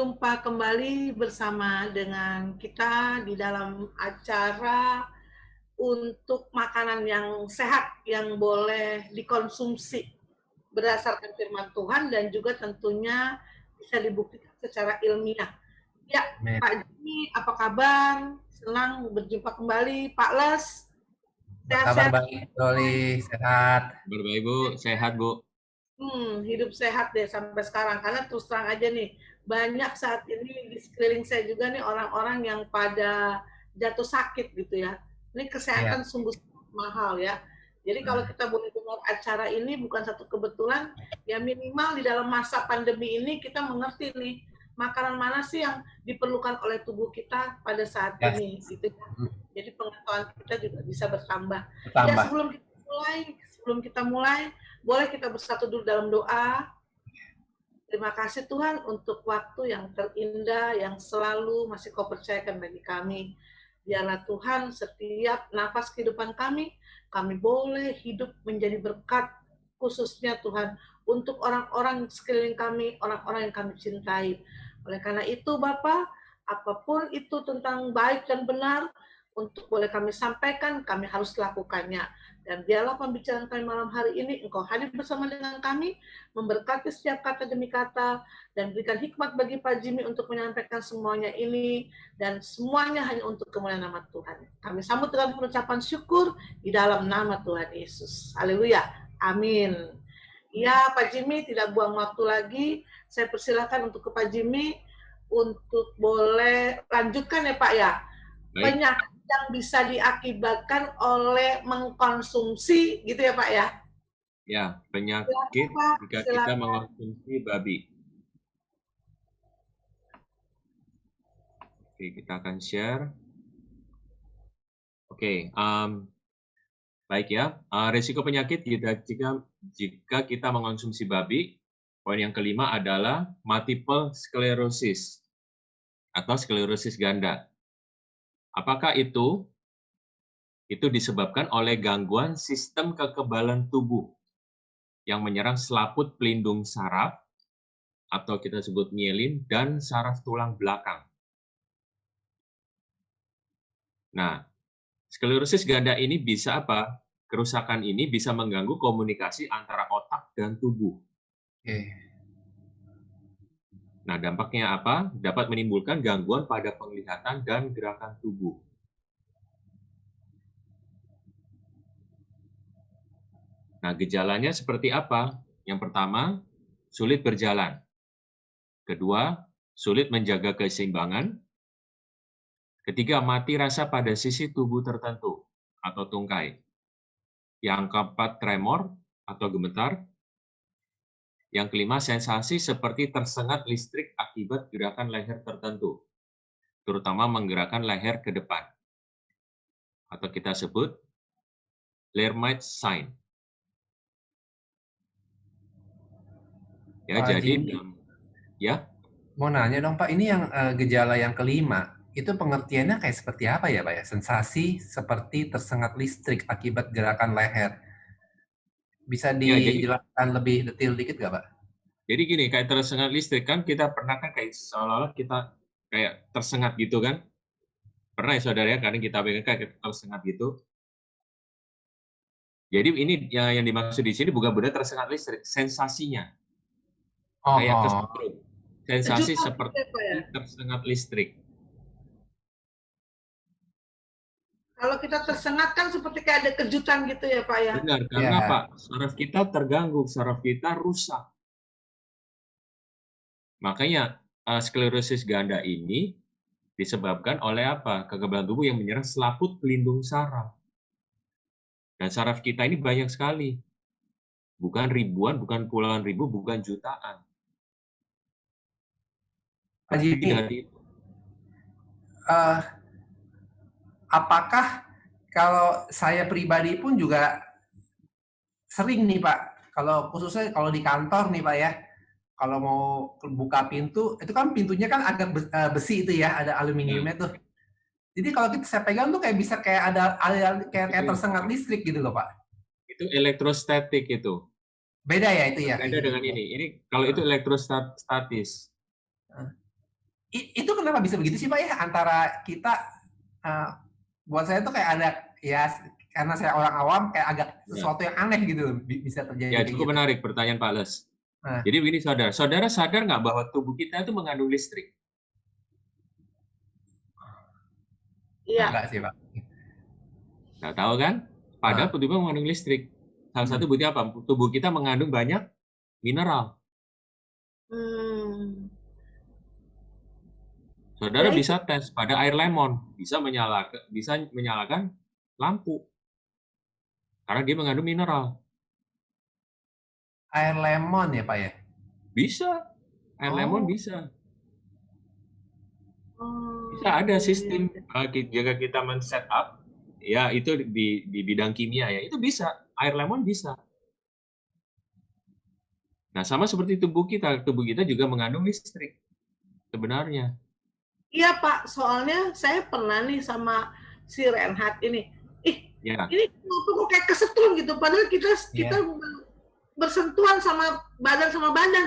berjumpa kembali bersama dengan kita di dalam acara untuk makanan yang sehat yang boleh dikonsumsi berdasarkan firman Tuhan dan juga tentunya bisa dibuktikan secara ilmiah. Ya, Pak Jimmy, apa kabar? Senang berjumpa kembali, Pak Les. Kabar Sehat-sehat. baik, Doli, sehat. Baik, Bu. Sehat, Bu. Hidup sehat deh sampai sekarang. Karena terus terang aja nih, banyak saat ini di sekeliling saya juga nih orang-orang yang pada jatuh sakit gitu ya. Ini kesehatan sungguh mahal ya. Jadi kalau kita boleh dengar acara ini bukan satu kebetulan, ya minimal di dalam masa pandemi ini kita mengerti nih makanan mana sih yang diperlukan oleh tubuh kita pada saat ini gitu. Jadi pengetahuan kita juga bisa bertambah. Ya sebelum kita mulai, boleh kita bersatu dulu dalam doa. Terima kasih Tuhan untuk waktu yang terindah yang selalu masih Kau percayakan bagi kami. Biarlah Tuhan setiap nafas kehidupan kami boleh hidup menjadi berkat khususnya Tuhan untuk orang-orang sekeliling kami, orang-orang yang kami cintai. Oleh karena itu Bapa, apapun itu tentang baik dan benar, untuk boleh kami sampaikan, kami harus lakukannya. Dan biarlah pembicaraan kami malam hari ini, Engkau hadir bersama dengan kami, memberkati setiap kata demi kata, dan berikan hikmat bagi Pak Jimmy untuk menyampaikan semuanya ini, dan semuanya hanya untuk kemuliaan nama Tuhan. Kami sambut dengan pengucapan syukur di dalam nama Tuhan Yesus. Haleluya. Amin. Ya, Pak Jimmy, tidak buang waktu lagi. Saya persilakan untuk ke Pak Jimmy untuk boleh lanjutkan ya Pak ya. Penyakit yang bisa diakibatkan oleh mengkonsumsi gitu ya Pak ya? Ya, penyakit jika kita mengkonsumsi babi. Oke, kita akan share. Oke, baik ya. Risiko penyakit jika kita mengkonsumsi babi. Poin yang kelima adalah multiple sclerosis atau sklerosis ganda. Apakah itu? Itu disebabkan oleh gangguan sistem kekebalan tubuh yang menyerang selaput pelindung saraf atau kita sebut myelin dan saraf tulang belakang. Nah, sklerosis ganda ini bisa apa? Kerusakan ini bisa mengganggu komunikasi antara otak dan tubuh. Nah, dampaknya apa? Dapat menimbulkan gangguan pada penglihatan dan gerakan tubuh. Nah, gejalanya seperti apa? Yang pertama, sulit berjalan. Kedua, sulit menjaga keseimbangan. Ketiga, mati rasa pada sisi tubuh tertentu atau tungkai. Yang keempat, tremor atau gemetar. Yang kelima, sensasi seperti tersengat listrik akibat gerakan leher tertentu, terutama menggerakkan leher ke depan. Atau kita sebut Lhermitte sign. Ya, jadi ya. Mau nanya dong Pak, ini yang gejala yang kelima, itu pengertiannya kayak seperti apa ya Pak ya? Sensasi seperti tersengat listrik akibat gerakan leher. Bisa dijelaskan lebih detail dikit nggak Pak? Jadi gini, kayak tersengat listrik kan kita pernah kan kayak seolah-olah kita kayak tersengat gitu kan? Pernah ya saudara ya, kadang kita pengen kayak tersengat gitu. Jadi ini yang dimaksud di sini bukan benar tersengat listrik, sensasinya. Kayak kesetrum. Sensasi seperti tersengat listrik. Kalau kita tersengat kan seperti kayak ada kejutan gitu ya Pak ya? Benar, karena Pak, saraf kita terganggu, saraf kita rusak. Makanya sklerosis ganda ini disebabkan oleh apa? Kekebalan tubuh yang menyerang selaput pelindung saraf. Dan saraf kita ini banyak sekali. Bukan ribuan, bukan puluhan ribu, bukan jutaan. Pak Jimmy, apakah kalau saya pribadi pun juga sering nih Pak, kalau khususnya kalau di kantor nih Pak ya, kalau mau buka pintu, itu kan pintunya kan agak besi itu ya, ada aluminiumnya tuh. Jadi kalau saya pegang tuh kayak bisa kayak ada kayak tersengat listrik gitu loh Pak. Itu elektrostatik itu. Beda ya itu ya? Beda dengan ini. Ini kalau itu elektrostatis. Itu kenapa bisa begitu sih Pak ya? Antara kita, buat saya tuh kayak ada, ya karena saya orang awam, kayak agak Ya, sesuatu yang aneh gitu bisa terjadi ya kayak cukup gitu. menarik pertanyaan Pak Les. Nah, Jadi begini saudara, saudara sadar nggak bahwa tubuh kita itu mengandung listrik? Iya. enggak sih Pak. Nggak tahu kan? Padahal Nah, tubuh mengandung listrik. Salah satu bukti apa? Tubuh kita mengandung banyak mineral. Hmm. Saudara Ya itu. bisa tes pada air lemon, bisa menyalakan lampu karena dia mengandung mineral. air lemon ya Pak ya? Bisa, air lemon Oh, bisa. Bisa Oh, ada iya, iya, sistem iya. jika kita men-set up, ya itu di bidang kimia ya, itu bisa. Air lemon bisa. Nah, sama seperti tubuh kita juga mengandung listrik sebenarnya. Iya Pak, soalnya saya pernah nih sama si Renhat ini. Ih, Ya, ini kenapa kok kayak kesetrum gitu? Padahal kita kita iya, bersentuhan sama badan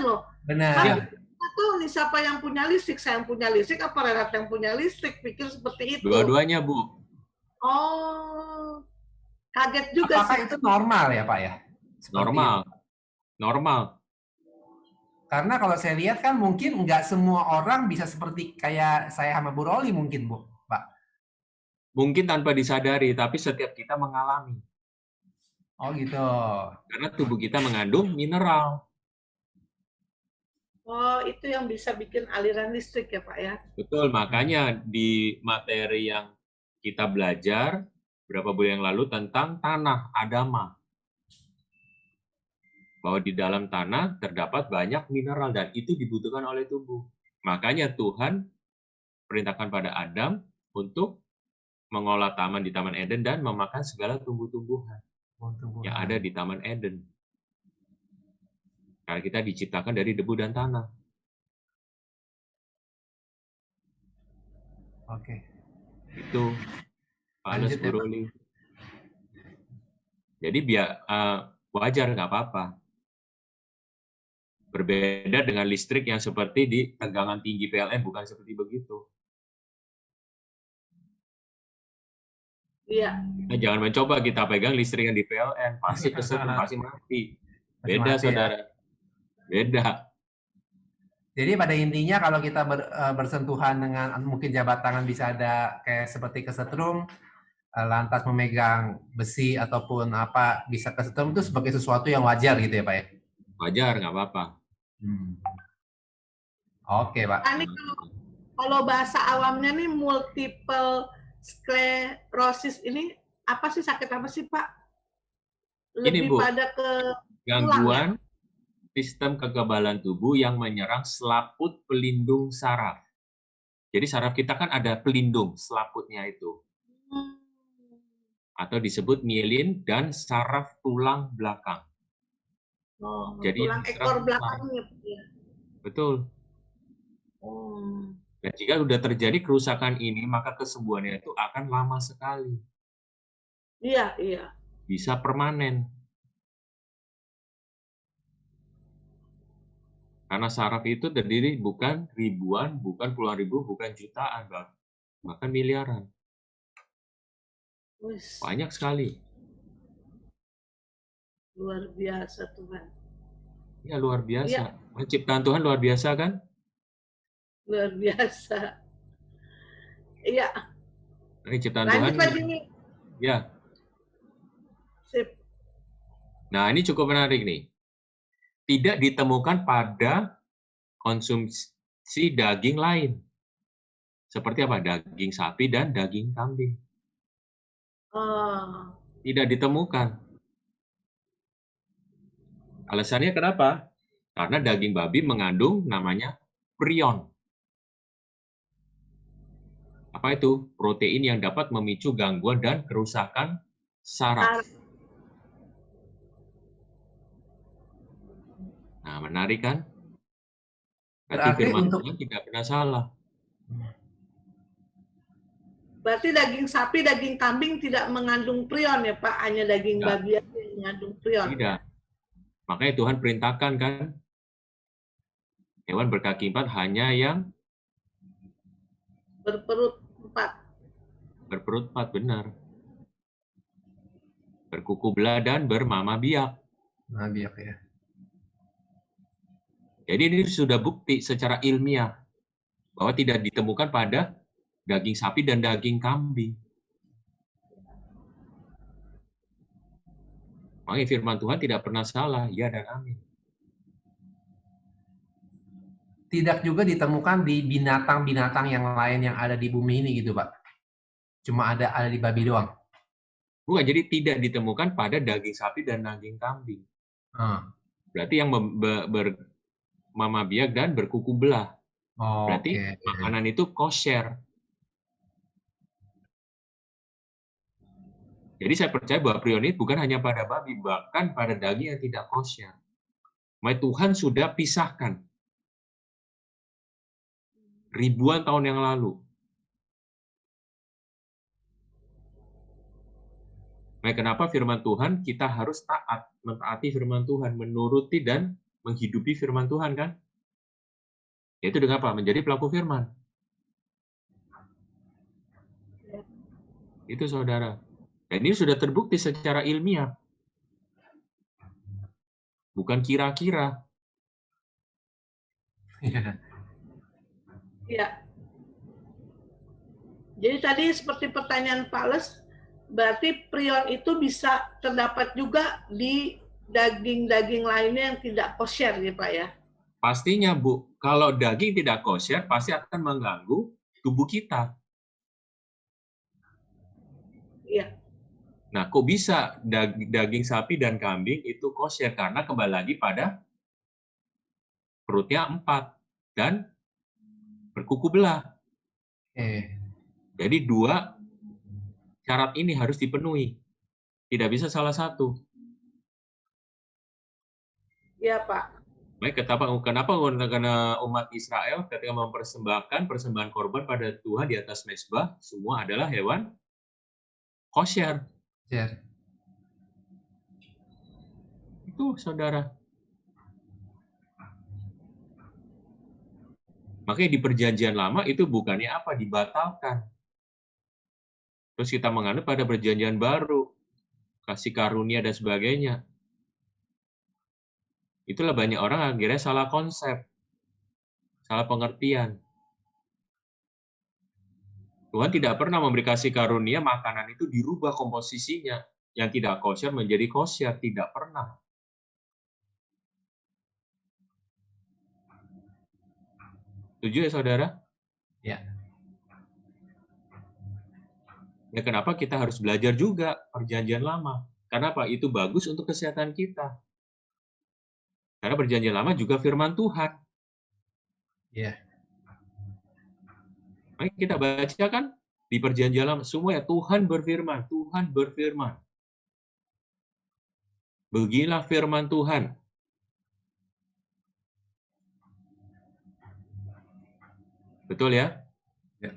loh. Kan benar. ya, kita tahu nih siapa yang punya listrik, saya yang punya listrik apa Renhat yang punya listrik, pikir seperti itu. dua-duanya, Bu. Oh, kaget juga Apakah sih. itu normal ya Pak ya? Seperti itu. Normal, normal. Karena kalau saya lihat kan mungkin nggak semua orang bisa seperti kayak saya sama Bu Roli mungkin, Bu, Pak. Mungkin tanpa disadari, tapi setiap kita mengalami. Oh gitu. Karena tubuh kita mengandung mineral. Oh, itu yang bisa bikin aliran listrik ya Pak ya. Betul, makanya di materi yang kita belajar beberapa bulan yang lalu tentang tanah, Adama. Bahwa di dalam tanah terdapat banyak mineral dan itu dibutuhkan oleh tubuh. Makanya Tuhan perintahkan pada Adam untuk mengolah taman di Taman Eden dan memakan segala tumbuh-tumbuhan yang ada di Taman Eden. Karena kita diciptakan dari debu dan tanah. Oke. Itu Pales Lanjut ya, Pak. Buruli. Jadi wajar, nggak apa-apa. Berbeda dengan listrik yang seperti di tegangan tinggi PLN, bukan seperti begitu. Iya. Nah, jangan mencoba kita pegang listrik yang di PLN, pasti kesetrum, pasti mati. Masih Beda, mati ya. saudara. Beda. Jadi pada intinya kalau kita bersentuhan dengan mungkin jabat tangan bisa ada kayak seperti kesetrum, lantas memegang besi ataupun apa bisa kesetrum itu sebagai sesuatu yang wajar gitu ya Pak ya? Wajar, nggak apa-apa. Oke Pak. Ini kalau bahasa awamnya nih multiple sclerosis ini apa sih, sakit apa sih Pak? Ini, Lebih Bu, pada ke tulang ya? gangguan sistem kekebalan tubuh yang menyerang selaput pelindung saraf. Jadi saraf kita kan ada pelindung selaputnya itu. Atau disebut mielin dan saraf tulang belakang. Oh, Jadi tulang ekor belakangnya. Ya. Betul. Dan jika sudah terjadi kerusakan ini, maka kesembuhannya itu akan lama sekali. Iya, iya. Bisa permanen. Karena saraf itu terdiri bukan ribuan, bukan puluhan ribu, bukan jutaan, bahkan miliaran. Banyak sekali. Luar biasa Tuhan. Ya, luar biasa. Ya. Ciptaan Tuhan luar biasa kan? Luar biasa. Iya. Ini ciptaan Lanjut Tuhan. lagi nih. Ya. Sip. Nah, ini cukup menarik nih. Tidak ditemukan pada konsumsi daging lain. Seperti apa? Daging sapi dan daging kambing. Tidak ditemukan. Alasannya kenapa? Karena daging babi mengandung namanya prion. Apa itu? Protein yang dapat memicu gangguan dan kerusakan saraf. Nah, menarik kan? Berarti firman Tuhan tidak pernah salah. Berarti daging sapi, daging kambing tidak mengandung prion ya Pak? Hanya daging babi yang mengandung prion. Tidak. Makanya Tuhan perintahkan kan, hewan berkaki 4 hanya yang Berperut 4. Berperut 4, benar. Berkuku belah dan bermama biak. Nah, biak ya. Jadi ini sudah bukti secara ilmiah bahwa tidak ditemukan pada daging sapi dan daging kambing. Makanya firman Tuhan tidak pernah salah, ya dan amin. Tidak juga ditemukan di binatang-binatang yang lain yang ada di bumi ini gitu, Pak. Cuma ada di babi doang. Bukan, jadi tidak ditemukan pada daging sapi dan daging kambing. Berarti yang bermama biak dan berkuku belah. Berarti makanan itu kosher. Jadi saya percaya bahwa prionit bukan hanya pada babi, bahkan pada daging yang tidak kosher. Makanya Tuhan sudah pisahkan ribuan tahun yang lalu. Makanya kenapa firman Tuhan kita harus taat, mentaati firman Tuhan, menuruti dan menghidupi firman Tuhan kan? Yaitu dengan apa? Menjadi pelaku firman. Itu saudara. Dan ini sudah terbukti secara ilmiah. Bukan kira-kira. Iya. Jadi tadi seperti pertanyaan Pak Les, berarti prion itu bisa terdapat juga di daging-daging lainnya yang tidak kosher ya Pak ya? Pastinya Bu, kalau daging tidak kosher pasti akan mengganggu tubuh kita. Iya. Nah, kok bisa daging sapi dan kambing itu kosher? Karena kembali lagi pada perutnya 4 dan berkuku belah. Jadi 2 syarat ini harus dipenuhi. Tidak bisa salah satu. Iya Pak. Baik, kenapa karena umat Israel ketika mempersembahkan persembahan korban pada Tuhan di atas mezbah, semua adalah hewan kosher. Itu saudara. Makanya di perjanjian lama itu bukannya apa, dibatalkan. Terus kita menganut pada perjanjian baru, kasih karunia dan sebagainya. Itulah banyak orang akhirnya salah konsep, salah pengertian. Tuhan tidak pernah memberi kasih karunia makanan itu dirubah komposisinya. Yang tidak kosher menjadi kosher, tidak pernah. Setuju ya saudara? Ya. Ya kenapa kita harus belajar juga perjanjian lama? Karena apa? Itu bagus untuk kesehatan kita. Karena perjanjian lama juga firman Tuhan. Iya. Mari kita baca kan di perjanjian lama semua ya Tuhan berfirman, Tuhan berfirman. Beginilah firman Tuhan. Betul ya? Ya.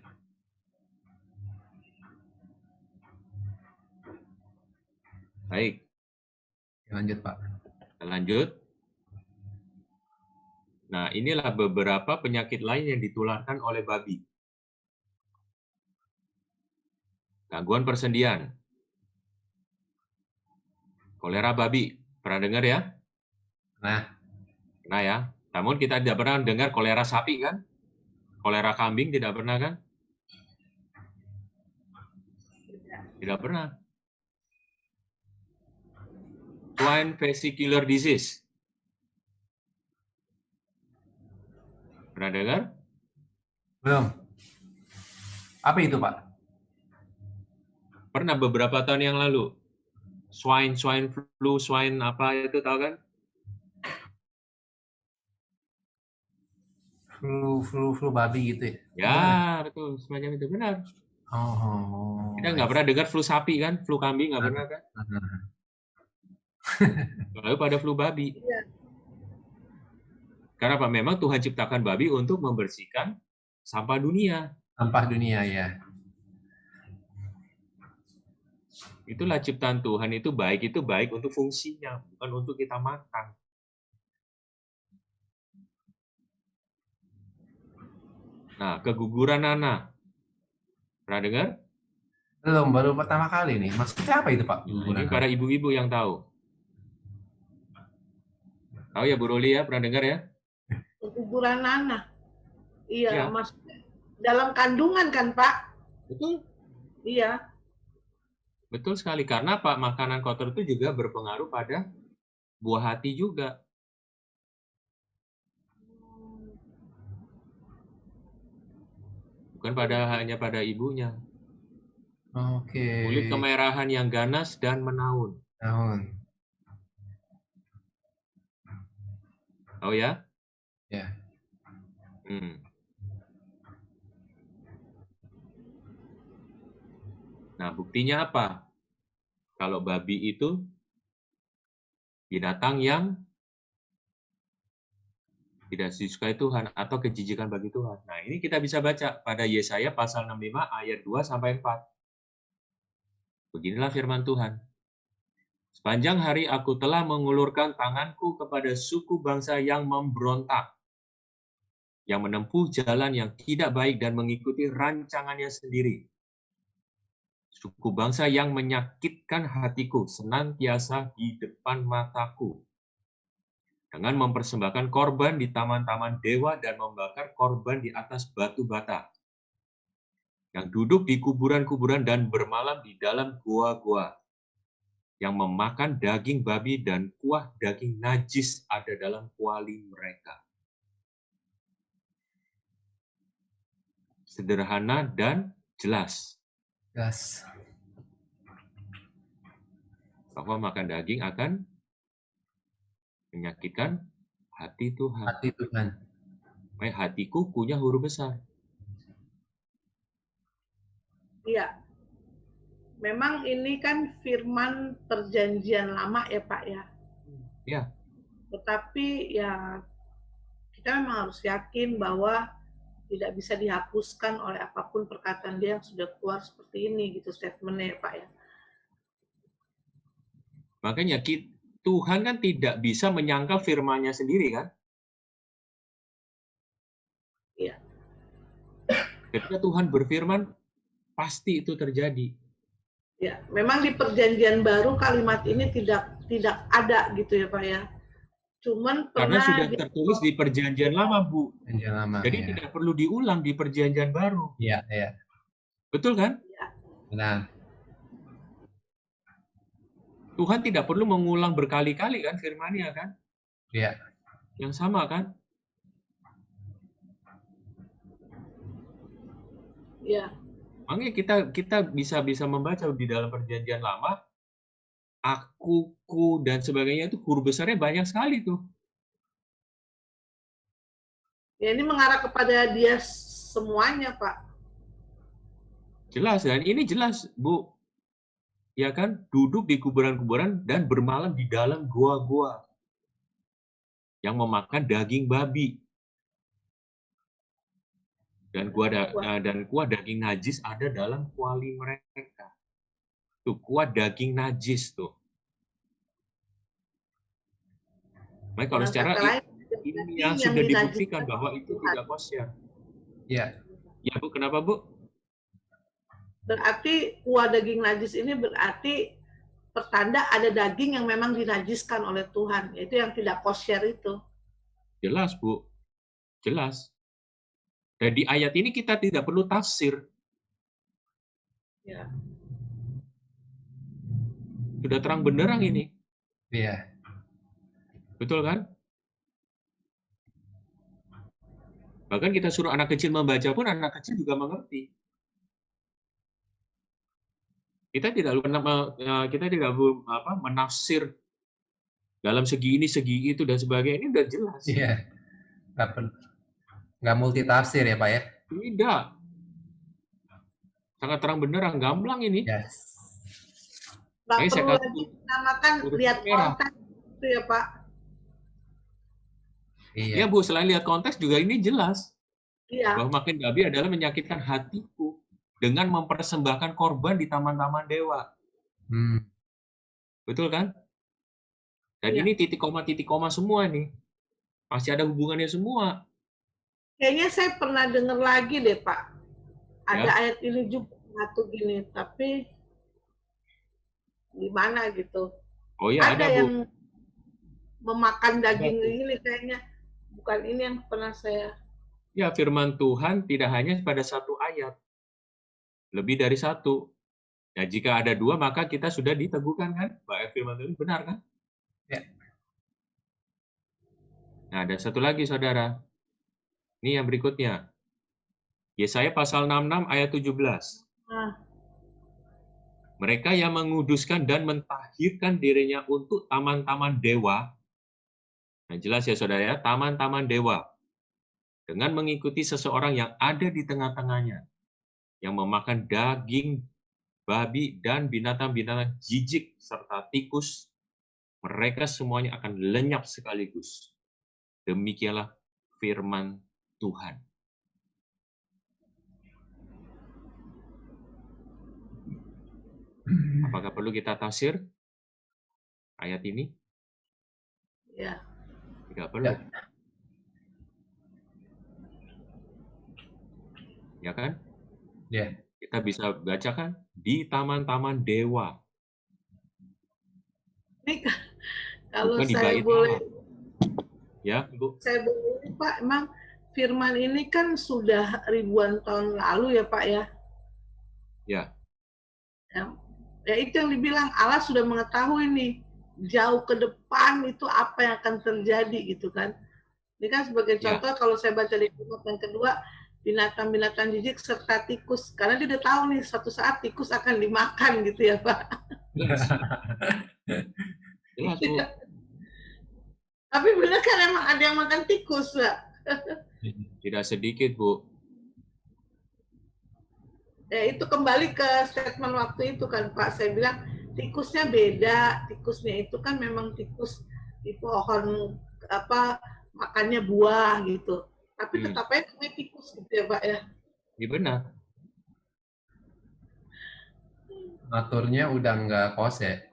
Baik. Lanjut Pak. Lanjut. Nah, inilah beberapa penyakit lain yang ditularkan oleh babi. Gangguan persendian. Kolera babi. Pernah dengar ya? Pernah ya. Namun kita tidak pernah dengar kolera sapi kan? Kolera kambing tidak pernah kan? Tidak pernah. Swine vesicular disease. Pernah dengar? Belum. Apa itu Pak? Pernah beberapa tahun yang lalu. Swine flu, swine apa itu tahu kan? Flu babi gitu ya? Ya, betul. Semacam itu. Benar. Kita nggak pernah dengar flu sapi kan? Flu kambing nggak pernah kan? Lalu pada flu babi. Karena apa? Memang Tuhan ciptakan babi untuk membersihkan sampah dunia. Sampah dunia ya. Itulah ciptaan Tuhan itu baik untuk fungsinya, bukan untuk kita makan. Nah, keguguran nanah. Pernah dengar? Belum, baru pertama kali nih. Maksudnya apa itu, Pak? Nah, ini para ibu-ibu yang tahu. Tahu ya Bu Roli ya? Pernah dengar ya? Guguran nanah. Iya, Ya, maksudnya dalam kandungan kan, Pak? betul. Iya. Betul sekali. Karena Pak, makanan kotor itu juga berpengaruh pada buah hati juga. Bukan hanya pada ibunya. Oke. Kulit kemerahan yang ganas dan menaun. Tahun. Tahu ya? Ya. Nah, buktinya apa? Kalau babi itu binatang yang tidak disukai Tuhan atau kejijikan bagi Tuhan. Nah, ini kita bisa baca pada Yesaya pasal 65 ayat 2 sampai 4. Beginilah firman Tuhan. Sepanjang hari aku telah mengulurkan tanganku kepada suku bangsa yang memberontak, yang menempuh jalan yang tidak baik dan mengikuti rancangannya sendiri. Suku bangsa yang menyakitkan hatiku senantiasa di depan mataku, dengan mempersembahkan korban di taman-taman dewa dan membakar korban di atas batu bata, yang duduk di kuburan-kuburan dan bermalam di dalam gua-gua, yang memakan daging babi dan kuah daging najis ada dalam kuali mereka. Sederhana dan jelas. Jelas. Bahwa makan daging akan menyakitkan hati Tuhan. Hati Tuhan. Hatiku punya huruf besar. Iya. Memang ini kan firman perjanjian lama ya Pak ya. Ya. Tetapi ya kita memang harus yakin bahwa tidak bisa dihapuskan oleh apapun perkataan dia yang sudah keluar seperti ini gitu statementnya ya Pak ya. Makanya Tuhan kan tidak bisa menyangkal firman-Nya sendiri kan? Iya. Ketika Tuhan berfirman, pasti itu terjadi. Ya, memang di perjanjian baru kalimat ini tidak ada gitu ya Pak ya. Cuman Karena pernah sudah tertulis di perjanjian lama, Bu. Perjanjian lama. Jadi ya. tidak perlu diulang di perjanjian baru. Iya, iya. Betul kan? Ya. Benar. Tuhan tidak perlu mengulang berkali-kali kan firman-Nya kan? Iya. Yang sama kan? Iya. Makanya kita bisa membaca di dalam perjanjian lama, aku, ku, dan sebagainya itu huruf besarnya banyak sekali tuh. Ya ini mengarah kepada dia semuanya Pak. Jelas kan? Ini jelas, Bu. Ya kan? Duduk di kuburan-kuburan dan bermalam di dalam gua-gua yang memakan daging babi. Dan kuah daging najis ada dalam kuali mereka. Tuh, kuah daging najis tuh. Nah, kalau secara ilmiah sudah dibuktikan bahwa itu tidak kosher. Iya. Ya Bu, kenapa Bu? Berarti kuah daging najis ini berarti pertanda ada daging yang memang dinajiskan oleh Tuhan. Itu yang tidak kosher itu. Jelas Bu, jelas. Dan di ayat ini kita tidak perlu tafsir. Ya. Sudah terang benderang ini. Iya. Betul kan? Bahkan kita suruh anak kecil membaca pun anak kecil juga mengerti. Kita tidak menafsir dalam segi ini, segi itu dan sebagainya. Ini udah jelas. Iya. Nggak multitafsir ya Pak ya? Tidak. Sangat terang benderang, gamblang ini. Yes. Nggak perlu lagi dinamakan lihat konteks itu ya Pak. Iya. Ya Bu, selain lihat konteks juga ini jelas. Iya. Bahwa makan babi adalah menyakitkan hatiku dengan mempersembahkan korban di taman-taman dewa. Betul kan? Dan ini titik koma semua nih. Masih ada hubungannya semua. Kayaknya saya pernah dengar lagi deh Pak. Ada ayat ini juga satu gini, tapi gimana gitu. Oh ya, Ada ada Bu. yang memakan Ada, daging Bu. ini kayaknya. Bukan ini yang pernah saya. Ya, firman Tuhan tidak hanya pada satu ayat, lebih dari satu. Nah, jika ada dua, maka kita sudah diteguhkan kan? Bahwa firman Tuhan benar kan? Ya. Nah, ada satu lagi, saudara. Ini yang berikutnya. Yesaya pasal 66 ayat 17. Nah, Mereka yang menguduskan dan mentahirkan dirinya untuk taman-taman dewa. Nah, jelas ya, saudara ya, taman-taman dewa. Dengan mengikuti seseorang yang ada di tengah-tengahnya, yang memakan daging babi dan binatang-binatang jijik serta tikus, mereka semuanya akan lenyap sekaligus. Demikianlah firman Tuhan. Apakah perlu kita tafsir ayat ini? ya. Tidak perlu. Ya kan? Ya. Kita bisa bacakan di taman-taman dewa. Ini kalau Bukan di saya bait boleh, Allah. Ya, Bu. saya boleh Pak, emang firman ini kan sudah ribuan tahun lalu ya Pak ya. Ya. Ya itu yang dibilang Allah sudah mengetahui nih jauh ke depan itu apa yang akan terjadi gitu kan. Ini kan sebagai contoh kalau saya baca di kitab yang kedua, binatang-binatang jijik serta tikus. Karena dia udah tahu nih suatu saat tikus akan dimakan gitu ya Pak. Jelas, Bu. Tapi benar kan emang ada yang makan tikus Pak. Tidak sedikit, Bu. Ya itu kembali ke statement waktu itu kan Pak. Saya bilang tikusnya beda. Tikusnya itu kan memang tikus di pohon apa makannya buah gitu. Tapi tetap aja namanya tikus gitu ya Pak ya. Iya benar. Naturnya udah nggak kosher.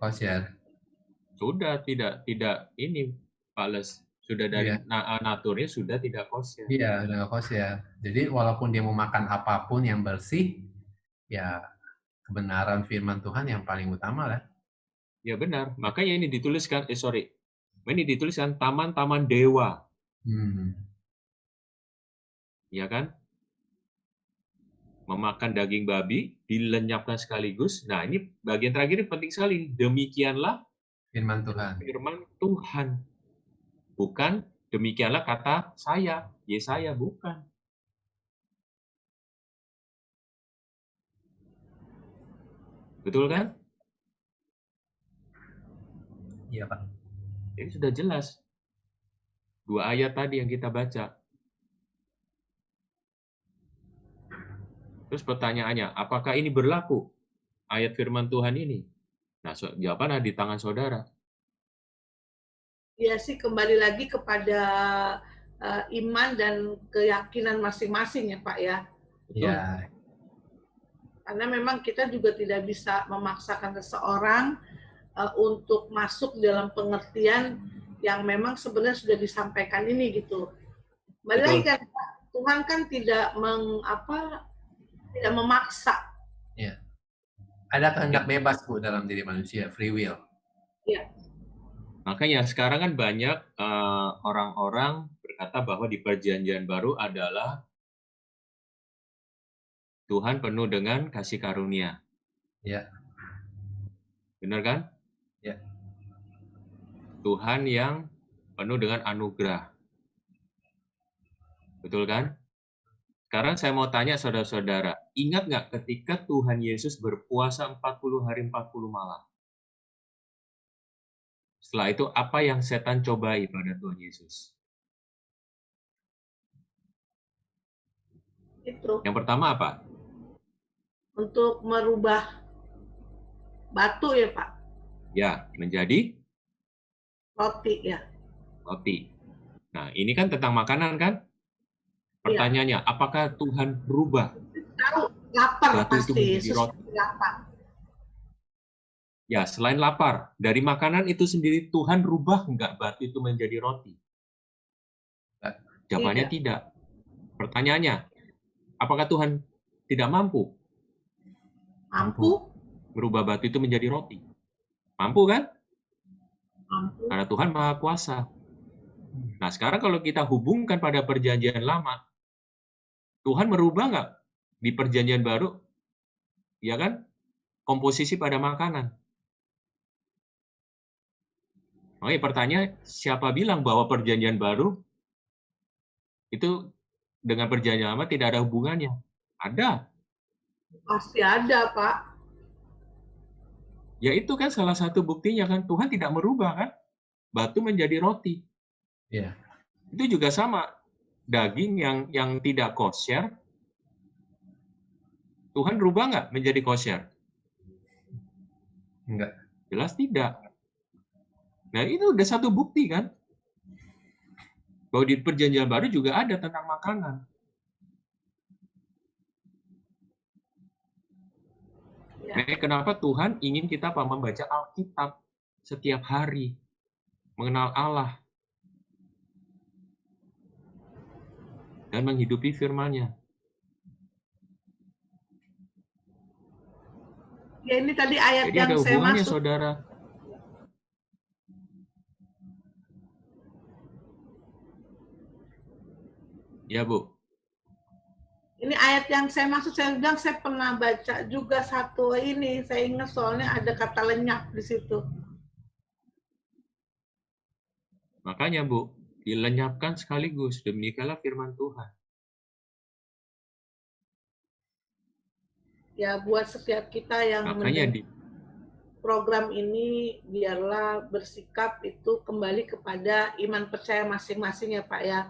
Sudah tidak ini Pak Les. Sudah dari naturnya sudah tidak kosher. Iya, udah nggak kosher. Jadi walaupun dia mau makan apapun yang bersih, ya kebenaran firman Tuhan yang paling utama lah. Ya benar. Makanya ini dituliskan, ini dituliskan taman-taman dewa. Ya kan? Memakan daging babi, dilenyapkan sekaligus. Nah, ini bagian terakhir ini penting sekali. Demikianlah firman Tuhan. Firman Tuhan. Bukan demikianlah kata saya. Yesaya bukan. Betul kan? Iya, Pak. Jadi sudah jelas. Dua ayat tadi yang kita baca. Terus pertanyaannya, apakah ini berlaku? Ayat firman Tuhan ini? Nah, jawabannya di tangan saudara. Ya sih kembali lagi kepada iman dan keyakinan masing-masing ya Pak ya. Iya. Karena memang kita juga tidak bisa memaksakan seseorang untuk masuk dalam pengertian yang memang sebenarnya sudah disampaikan ini gitu. Kembali lagi kan Tuhan kan tidak tidak memaksa. Ya. Ada kehendak bebas Bu dalam diri manusia, free will. Iya. Makanya sekarang kan banyak orang-orang berkata bahwa di Perjanjian Baru adalah Tuhan penuh dengan kasih karunia. Ya. Benar kan? Ya. Tuhan yang penuh dengan anugerah. Betul kan? Sekarang saya mau tanya saudara-saudara, ingat nggak ketika Tuhan Yesus berpuasa 40 hari 40 malam? Setelah itu apa yang setan cobai pada Tuhan Yesus? Itu. Yang pertama apa? Untuk merubah batu ya Pak? Ya, menjadi? Roti ya. Roti. Nah, ini kan tentang makanan kan? Pertanyaannya, apakah Tuhan berubah? Tahu, lapar batu pasti, itu menjadi Yesus roti? lapar. Ya, selain lapar, dari makanan itu sendiri Tuhan rubah enggak batu itu menjadi roti? Jawabannya tidak. Pertanyaannya, apakah Tuhan tidak mampu? Mampu? Merubah batu itu menjadi roti. Mampu kan? Mampu. Karena Tuhan Maha Kuasa. Nah, sekarang kalau kita hubungkan pada perjanjian lama, Tuhan merubah nggak di perjanjian baru? Ya kan? Komposisi pada makanan. Oh ya, pertanyaan, siapa bilang bahwa perjanjian baru itu dengan perjanjian lama tidak ada hubungannya? Ada. Pasti ada, Pak. Ya itu kan salah satu buktinya kan, Tuhan tidak merubah kan? Batu menjadi roti. Iya. Itu juga sama. Daging yang tidak kosher, Tuhan rubah nggak menjadi kosher? Enggak. Jelas tidak. Nah, itu udah satu bukti kan? Bahwa di perjanjian baru juga ada tentang makanan. Ya. Nah, kenapa Tuhan ingin kita membaca Alkitab setiap hari, mengenal Allah, dan menghidupi firman-Nya. Ya, ini tadi ayat Jadi yang ada saya hubungannya, maksud. saudara. Ya, Bu. Ini ayat yang saya maksud, saya bilang saya pernah baca juga satu ini, saya ingat soalnya ada kata lenyap di situ. Makanya, Bu, dilenyapkan sekaligus, demikianlah firman Tuhan. Ya, buat setiap kita yang Makanya mendengar program ini, biarlah bersikap itu kembali kepada iman percaya masing-masing ya Pak ya.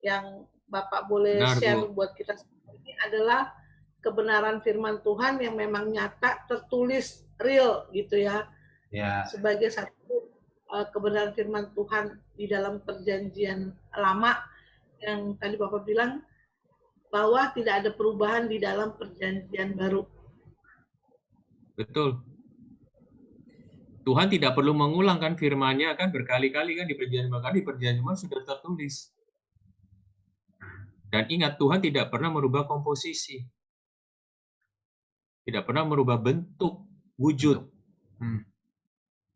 Yang Bapak boleh benar, share Bu. buat kita ini adalah kebenaran firman Tuhan yang memang nyata, tertulis, real gitu ya. Ya. Sebagai satu kebenaran firman Tuhan di dalam perjanjian lama yang tadi Bapak bilang bahwa tidak ada perubahan di dalam perjanjian baru. Betul. Tuhan tidak perlu mengulangkan firman-Nya kan berkali-kali kan di perjanjian baru, di perjanjian baru sudah tertulis. Dan ingat, Tuhan tidak pernah merubah komposisi. Tidak pernah merubah bentuk, wujud.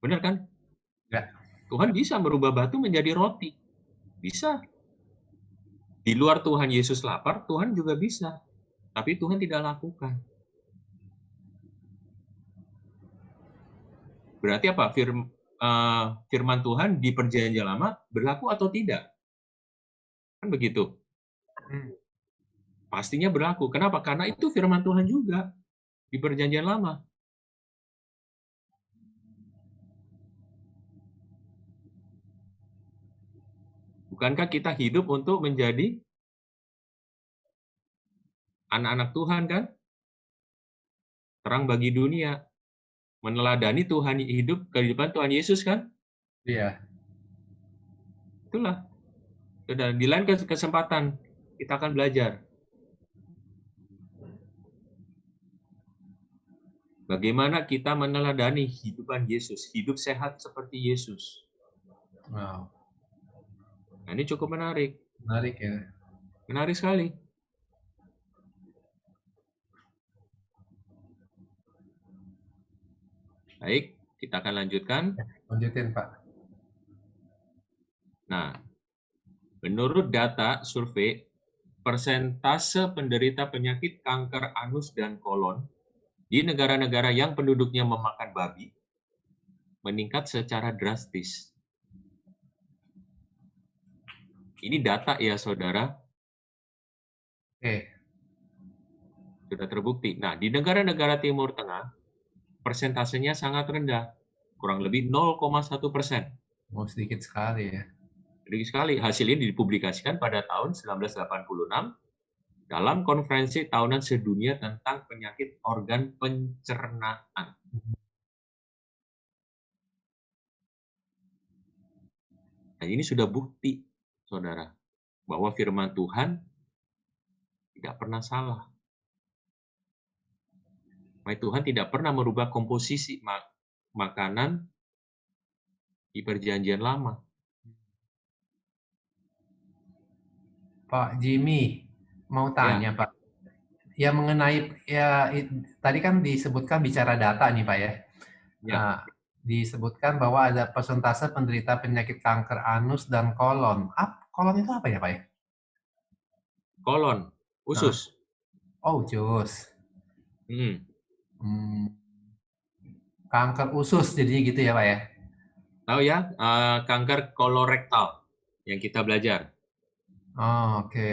Benar kan? Ya. Tuhan bisa merubah batu menjadi roti. Bisa. Di luar Tuhan Yesus lapar, Tuhan juga bisa. Tapi Tuhan tidak lakukan. Berarti apa? Firman Tuhan di perjanjian lama berlaku atau tidak? Kan begitu. Pastinya berlaku. Kenapa? Karena itu firman Tuhan juga di perjanjian lama. Bukankah kita hidup untuk menjadi anak-anak Tuhan kan? Terang bagi dunia. Meneladani Tuhan, hidup kehidupan Tuhan Yesus kan? Iya. Itulah. Sudah, di lain kesempatan kita akan belajar. Bagaimana kita meneladani hidupan Yesus, hidup sehat seperti Yesus. Wow. Nah, ini cukup menarik. Menarik ya. Menarik sekali. Baik, kita akan lanjutkan. Lanjutin, Pak. Nah, menurut data survei, persentase penderita penyakit kanker anus dan kolon di negara-negara yang penduduknya memakan babi meningkat secara drastis. Ini data ya, saudara. Oke. Sudah terbukti. Nah, di negara-negara Timur Tengah, persentasenya sangat rendah, kurang lebih 0,1%. Oh, sedikit sekali ya. Sedikit sekali. Hasil ini dipublikasikan pada tahun 1986 dalam konferensi tahunan sedunia tentang penyakit organ pencernaan. Nah, ini sudah bukti, saudara, bahwa firman Tuhan tidak pernah salah. Tuhan tidak pernah merubah komposisi makanan di perjanjian lama. Pak Jimmy, mau tanya, Pak. Ya mengenai ya tadi kan disebutkan bicara data nih Pak ya. Ya, Disebutkan bahwa ada persentase penderita penyakit kanker anus dan kolon. Kolon itu apa ya Pak ya? kolon, Nah, usus. oh jus. Hmm. Kanker usus jadinya gitu ya Pak ya? Tahu ya, kanker kolorektal yang kita belajar, Oh, oke.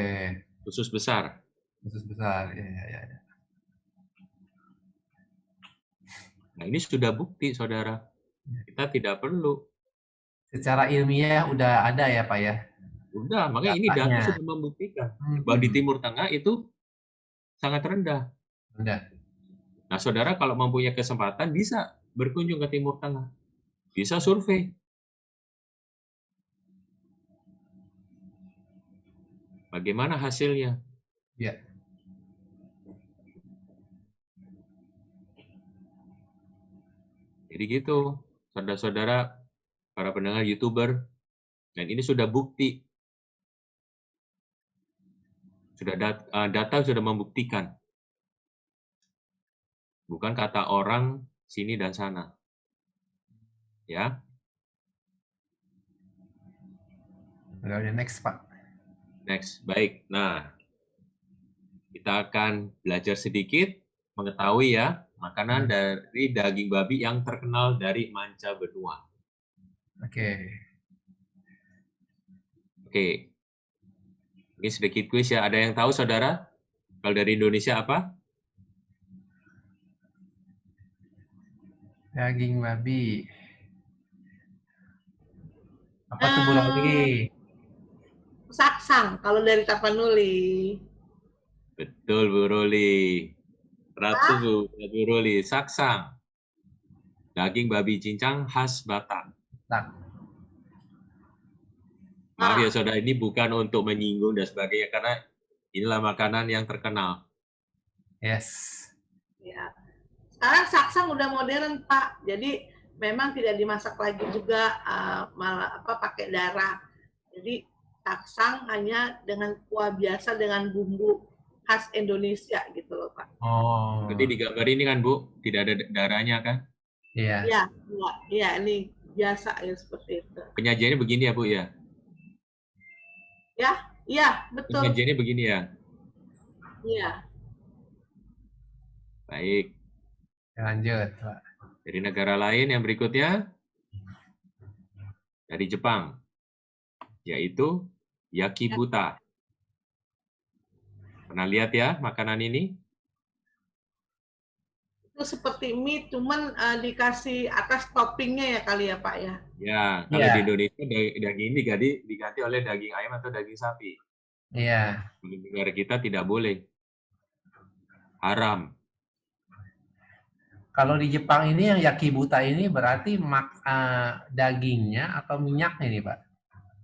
usus besar. Usus besar. Ya, ya, ya. Nah, ini sudah bukti, saudara. Kita tidak perlu. Secara ilmiah udah ada ya Pak ya Udah, makanya ini data datanya. sudah membuktikan bahwa di Timur Tengah itu sangat rendah. Udah. Nah, saudara kalau mempunyai kesempatan bisa berkunjung ke Timur Tengah. Bisa survei. Bagaimana hasilnya? Ya. Jadi gitu, saudara-saudara, para pendengar YouTuber, dan ini sudah bukti. Sudah data sudah membuktikan. Bukan kata orang sini dan sana. Ya. Udah next Pak. Next. Baik. Nah, kita akan belajar sedikit mengetahui ya makanan dari daging babi yang terkenal dari manca benua. Oke. Oke. Ini sedikit kuis ya. Ada yang tahu saudara? Kalau dari Indonesia apa? Daging babi. Apa tuh Bu Loli? Saksang kalau dari Tapanuli. Betul Bu Roli. Ratu Ah, Bu Roli. Saksang. Daging babi cincang khas Batak. Tak. Maaf ya saudara, ini bukan untuk menyinggung dan sebagainya, karena inilah makanan yang terkenal. Yes. ya. Sekarang saksang udah modern Pak, jadi memang tidak dimasak lagi juga malah pakai darah. Jadi saksang hanya dengan kuah biasa dengan bumbu khas Indonesia gitu loh Pak. Oh. Berarti di gambar ini kan Bu, tidak ada darahnya kan? Iya. Iya, iya ini biasa ya seperti itu. Penyajiannya begini ya Bu ya? Ya, iya betul. Penyajiannya begini ya? Iya. Baik. Lanjut Pak. Dari negara lain yang berikutnya, dari Jepang, yaitu yakibuta. Pernah lihat ya makanan ini? Itu seperti mie, cuman dikasih atas toppingnya ya kali ya Pak ya. Ya, kalau di Indonesia daging ini diganti oleh daging ayam atau daging sapi. Iya. Di negara kita tidak boleh. Haram. Kalau di Jepang ini yang yakibuta ini berarti dagingnya atau minyaknya nih Pak?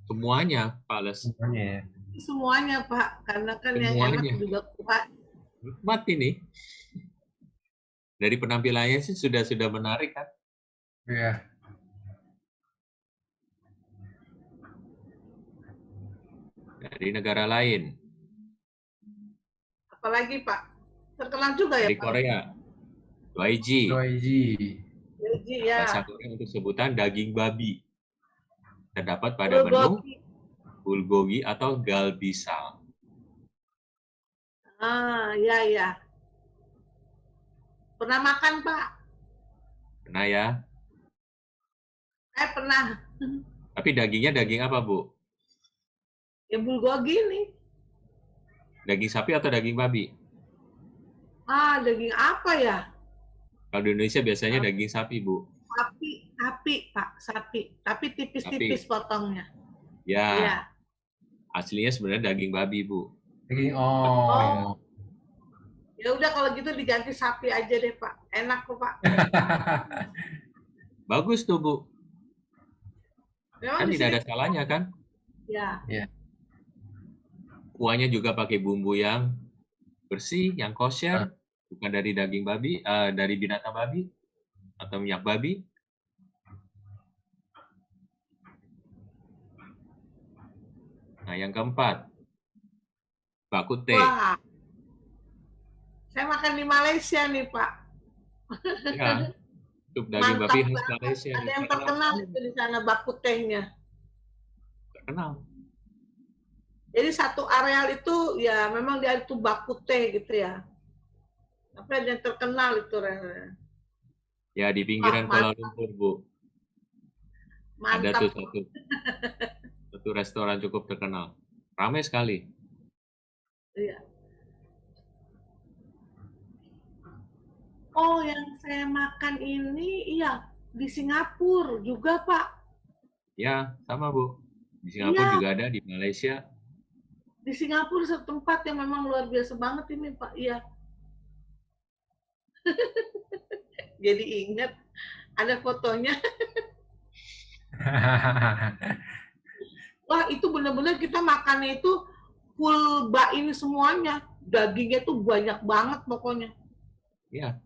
Semuanya, Pak Les. Semuanya ya. Semuanya Pak, karena kan yang enak Semuanya. juga kuat. Nikmat ini. Dari penampilannya sih sudah menarik kan? Iya. Dari negara lain. Apalagi Pak, terkenal juga ya Dari Pak. Korea. Doiji. Doiji ya. Bahasa Korea untuk sebutan daging babi. Terdapat pada menu bulgogi atau galbisal. Ya ya. Pernah makan Pak? Pernah ya? Saya pernah. Tapi dagingnya daging apa, Bu? Ya bulgogi nih. Daging sapi atau daging babi? Daging apa ya? Kalau di Indonesia biasanya daging sapi, Bu. Sapi Pak, sapi. Tapi tipis-tipis potongnya. Ya. Ya. Aslinya sebenarnya daging babi, Bu. Daging, Ya udah kalau gitu diganti sapi aja deh Pak. Enak kok Pak. Bagus tuh, Bu. Memang Kan tidak ada salahnya kan? Ya. Kuahnya juga pakai bumbu yang bersih, yang kosher, bukan dari daging babi, dari binatang babi atau minyak babi. Nah, yang keempat, bakute. Wah. Saya makan di Malaysia nih, Pak. Ya, sup daging Mantap babi khas banget. Malaysia Ada nih, yang terkenal terkenal sekali. itu di sana bak kutehnya. Terkenal. Jadi satu areal itu ya memang dia itu bak kuteh gitu ya. Tapi ada yang terkenal itu. Ya, di Wah, pinggiran Kuala Lumpur, Bu. Ada tuh mantap. satu restoran cukup terkenal. Ramai sekali. Iya. Oh, yang saya makan ini, iya, di Singapura juga, Pak. Ya, sama, Bu. Di Singapura Iya, juga ada, di Malaysia. di Singapura satu tempat yang memang luar biasa banget ini, Pak. Iya, jadi ingat ada fotonya. Wah, itu benar-benar kita makannya itu full bak ini semuanya. Dagingnya tuh banyak banget pokoknya. Ya,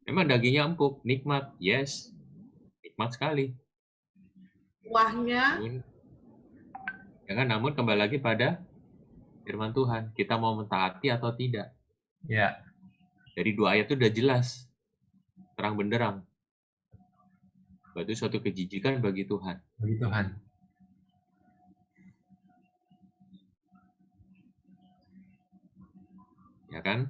memang dagingnya empuk, nikmat. Yes, nikmat sekali. Kuahnya, Namun, ya kan, namun kembali lagi pada firman Tuhan. Kita mau mentaati atau tidak. Ya, Dari 2 ayat itu udah jelas. Terang benderang. Itu suatu kejijikan bagi Tuhan. bagi Tuhan. Ya kan?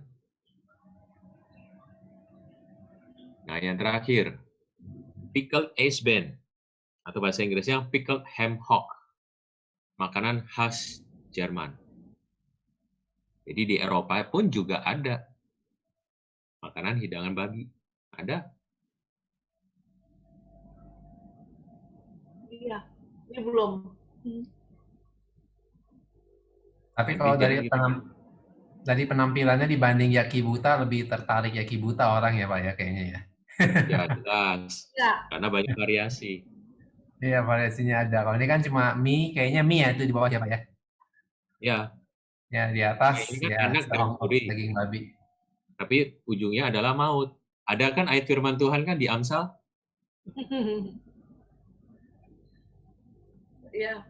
Nah, yang terakhir. Pickled Ace Ben. Atau bahasa Inggrisnya pickled ham hock. Makanan khas Jerman. Jadi di Eropa pun juga ada makanan hidangan babi. Ada. iya, ini belum. Tapi kalau Jadi dari penampilannya dibanding Yakibuta, lebih tertarik Yakibuta orang ya Pak ya kayaknya ya. ya jelas. Ya, Karena banyak variasi. Iya variasinya ada. Kalau ini kan cuma mie, kayaknya mie ya itu di bawah ya Pak ya. Ya, Ya di atas ini kan ya enak dan seongkok gurih. daging babi. Tapi ujungnya adalah maut. Ada kan ayat firman Tuhan kan di Amsal? iya,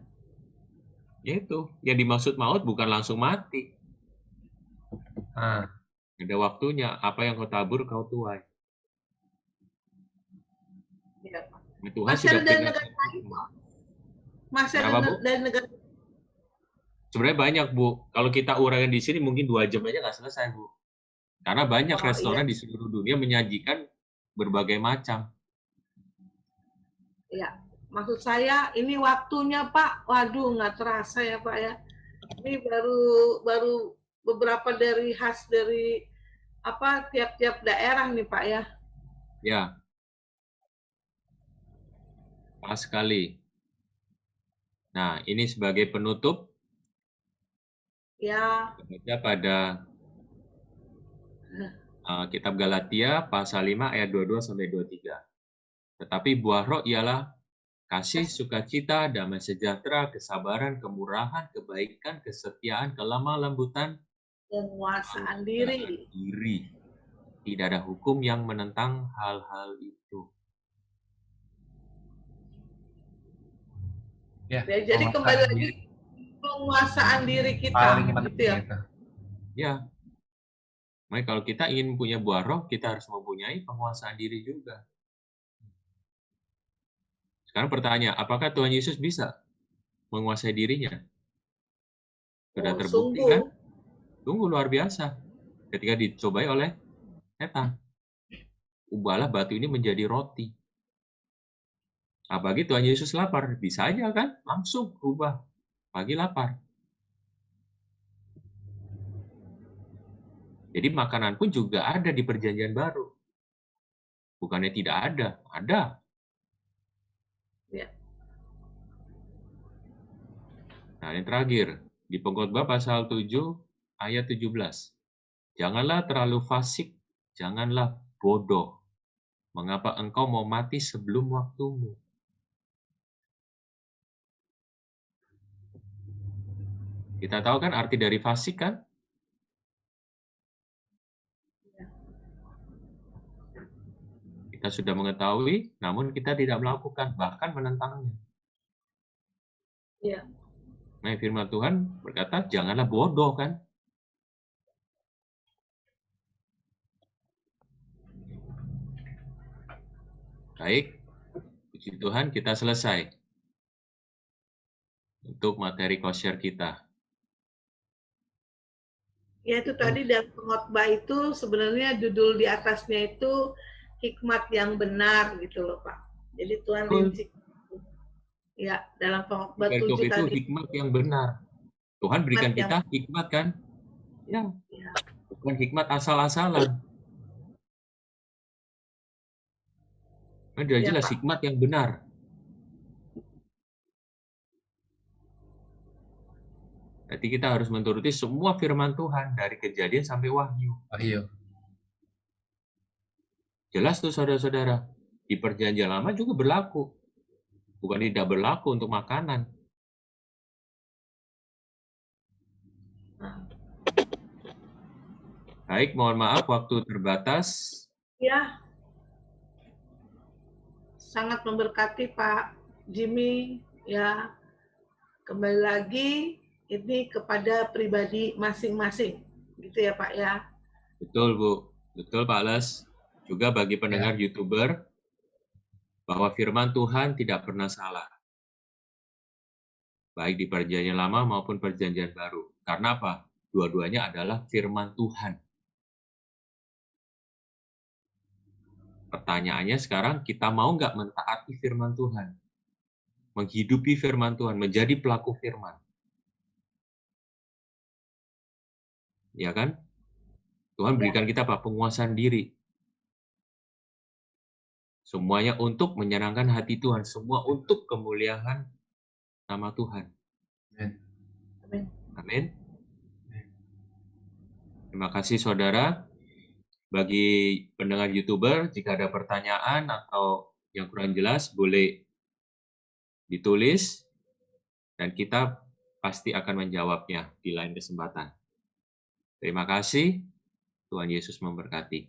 Yaitu, yang dimaksud maut bukan langsung mati. Ah, Ada waktunya, apa yang kau tabur kau tuai. iya. Nah, Tuhan Masih sudah ada dari peringatkan negara lain, kita. Pak. Masih ada Kenapa, Bu? dari negara. Sebenarnya banyak, Bu. Kalau kita uraikan di sini mungkin 2 jam aja nggak selesai, Bu. Karena banyak Oh iya, restoran di seluruh dunia menyajikan berbagai macam. iya. Maksud saya ini waktunya, Pak. Waduh, nggak terasa ya, Pak ya. Ini baru beberapa dari khas dari apa tiap-tiap daerah nih, Pak ya. Ya, pas sekali. Nah, ini sebagai penutup, Ya, kita pada kitab Galatia pasal 5 ayat 22 sampai 23. Tetapi buah roh ialah kasih, sukacita, damai sejahtera, kesabaran, kemurahan, kebaikan, kesetiaan, kelemah lembutan, penguasaan diri. diri. Tidak ada hukum yang menentang hal-hal itu. ya. Ya, jadi kembali lagi penguasaan diri kita, paling gitu ya. gitu. Ya, makanya kalau kita ingin punya buah roh, kita harus mempunyai penguasaan diri juga. Sekarang pertanyaan, apakah Tuhan Yesus bisa menguasai dirinya? Sudah Oh, terbukti sungguh. kan? Tunggu luar biasa. Ketika dicobai oleh setan. Ubahlah batu ini menjadi roti. Nah, bagi Tuhan Yesus lapar, bisa aja kan? Langsung ubah. Pagi lapar. Jadi makanan pun juga ada di perjanjian baru. Bukannya tidak ada, ada. Ya. Nah, yang terakhir, di Pengkhotbah pasal 7 ayat 17. Janganlah terlalu fasik, janganlah bodoh. Mengapa engkau mau mati sebelum waktumu? Kita tahu kan arti dari fasik kan? Kita sudah mengetahui, namun kita tidak melakukan, bahkan menentangnya. Ya. Nah, firman Tuhan berkata, janganlah bodoh kan? Baik, puji Tuhan kita selesai untuk materi kosher kita. Ya itu tadi dalam pengkhotbah itu sebenarnya judul di atasnya itu hikmat yang benar gitu loh Pak. Jadi Tuhan rinci. Ya dalam pengkhotbah 7 Itu tadi. hikmat yang benar. Tuhan berikan kita hikmat kan? Ya. Bukan hikmat asal-asalan. Sudah jelas Pak. hikmat yang benar. Berarti kita harus menuruti semua firman Tuhan dari Kejadian sampai Wahyu. Jelas tuh saudara-saudara. Di Perjanjian Lama juga berlaku. Bukan tidak berlaku untuk makanan. Baik, mohon maaf waktu terbatas. Ya. Sangat memberkati Pak Jimmy ya. Kembali lagi ini kepada pribadi masing-masing. Gitu ya Pak ya. Betul Bu. Betul Pak Les. Juga bagi pendengar YouTuber bahwa firman Tuhan tidak pernah salah. Baik di Perjanjian Lama maupun Perjanjian Baru. Karena apa? Dua-duanya adalah firman Tuhan. Pertanyaannya sekarang, kita mau nggak mentaati firman Tuhan? Menghidupi firman Tuhan, menjadi pelaku firman. Ya kan? Tuhan berikan kita apa? Penguasaan diri. Semuanya untuk menyenangkan hati Tuhan. Semua untuk kemuliaan nama Tuhan. Amin. Terima kasih saudara. Bagi pendengar YouTuber, jika ada pertanyaan atau yang kurang jelas, boleh ditulis. Dan kita pasti akan menjawabnya di lain kesempatan. Terima kasih. Tuhan Yesus memberkati.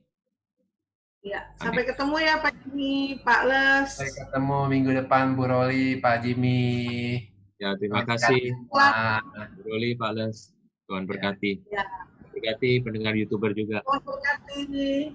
Ya, sampai ketemu ya Pak Jimmy, Pak Les. Sampai ketemu minggu depan Bu Roli, Pak Jimmy. Ya, terima kasih Bu Roli, Pak Les. Tuhan berkati. Ya. Berkati pendengar YouTuber juga. Tuhan berkati.